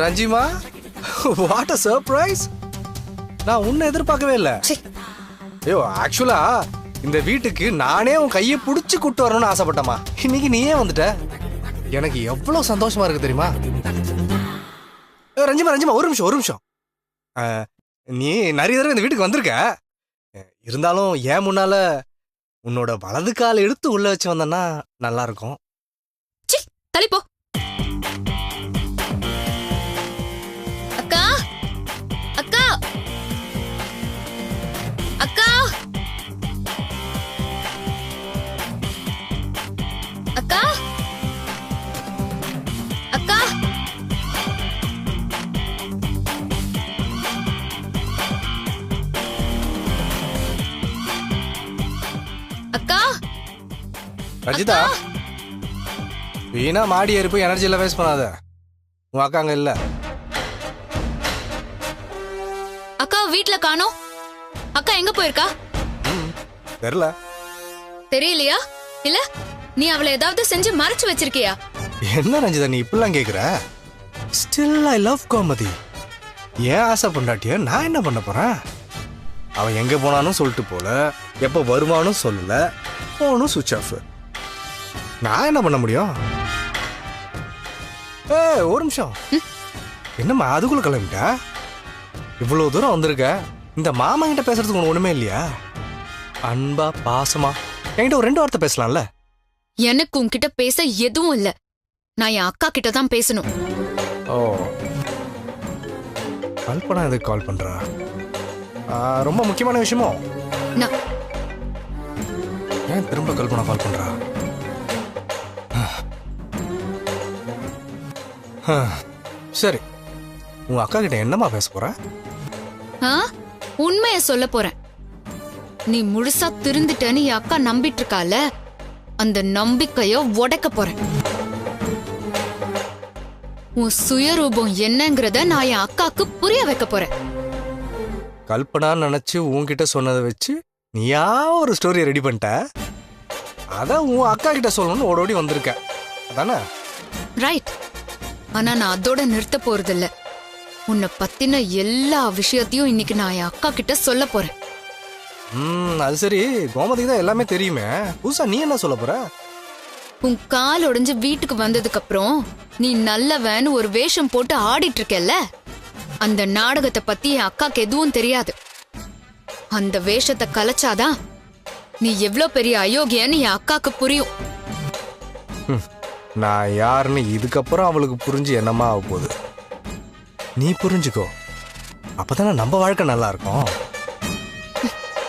ரஞ்சிமா, what a surprise. நான் உன்னை எதிர்பார்க்கவே இல்லை. ஐயோ, ஆக்சுவலா இந்த வீட்டுக்கு நானே உன் கையை பிடிச்சி கூட்டு வரணும்னு ஆசைப்பட்டமா. இன்னைக்கு நீயே வந்துட்ட. எனக்கு எவ்வளவு சந்தோஷமா இருக்கு தெரியுமா? ரஞ்சிமா ரஞ்சிமா, ஒரு நிமிஷம். நீ நிறைய தடவை இந்த வீட்டுக்கு வந்திருக்க. இருந்தாலும் ஏன் முன்னால உன்னோட வலது கால் எடுத்து உள்ள வச்சு வந்தன்னா நல்லா இருக்கும். தள்ளிப்போ. அக்கா அக்கா அக்கா அக்கா அக்கா அக்கா. ரஞ்சிதா, வீணா மாடி ஏறி போய் எனர்ஜி எல்லாம் வேஸ்ட் பண்ணாத. உன் அக்கா அங்க இல்ல. அக்கா வீட்ல காணோம். அக்கா எங்க போயிருக்கா? தெரியல. தெரியலையா? இல்ல நீ அவளை ஏதாவது செஞ்சு மறைச்சு வச்சிருக்கியா? என்ன ரஞ்சிதா நீ இப்படிலாம் கேக்குற? Still I love Gomathi. ஏன் ஆசை பொண்டாட்டிய நான் என்ன பண்ண போறேன்? அவன் எங்க போனானும் சொல்லிட்டு போல, எப்ப வருவானும் சொல்லல, போனும் சுவிட்ச் ஆஃப். நான் என்ன பண்ண முடியும்? ஒரு நிமிஷம். என்னம்மா அதுக்குள்ள கிளம்பிட்டா? இவ்வளவு தூரம் வந்திருக்க, இந்த மாமா கிட்ட பேசுறதுக்கு உனக்கு ஒண்ணுமே இல்லையா? அன்பா பாசமா என்கிட்ட ஒரு 2 வார்த்தை பேசலாம்ல? எனக்கு உன்கிட்ட பேச எதுவும் இல்ல. நான் என் அக்கா கிட்ட தான் பேசணும். ஓ, கல்பனா எதுக்கு கால் பண்றா? ரொம்ப முக்கியமான விஷயமோ? ஏன் திரும்ப கல்பனா கால் பண்றா? சரி, உங்க அக்கா கிட்ட என்னமா பேச போற? உண்மைய சொல்ல போறேன். நீ முழுசா திருந்துட்டேன்னு என் அக்கா நம்பிட்டு இருக்கால, அந்த நம்பிக்கைய உடைக்க போறேன். உன் சுயரூபம் என்னங்கறத நான் என் அக்காக்கு புரிய வைக்க போறேன். கல்பனான்னு நினைச்சு உன்கிட்ட சொன்னதை வச்சு நீயா ஒரு ஸ்டோரி ரெடி பண்ணிட்ட. அதான் உன் அக்கா கிட்ட சொல்லணும்னு ஓடோடி வந்திருக்க, அதானே? ரைட். ஆனா நான் அதோட நிறுத்த போறது இல்ல. உன்னை பத்தின எல்லா விஷயத்தையும் இன்னைக்கு நான் என் அக்கா கிட்ட சொல்ல போறேன். அது சரி, கோமதிக்கு தான் எல்லாமே தெரியுமே, புதுசா நீ என்ன சொல்ல போற? உன் கால் உடைஞ்சு வீட்டுக்கு வந்ததுக்கு அப்புறம் நீ நல்லவன்னு ஒரு வேஷம் போட்டு ஆடிட்டு இருக்கல்ல, அந்த நாடகத்தை பத்தி என் அக்காக்கு எதுவும் தெரியாது. அந்த வேஷத்தை கலைச்சாதான் நீ எவ்வளவு பெரிய அயோக்கியன்னு என் அக்காக்கு புரியும். நான் யாருன்னு இதுக்கப்புறம் அவளுக்கு புரிஞ்சு என்னமா ஆக போகுது? நீ புரிஞ்சுக்கோ, அப்பதானே நம்ம வாழ்க்கை நல்லா இருக்கும்.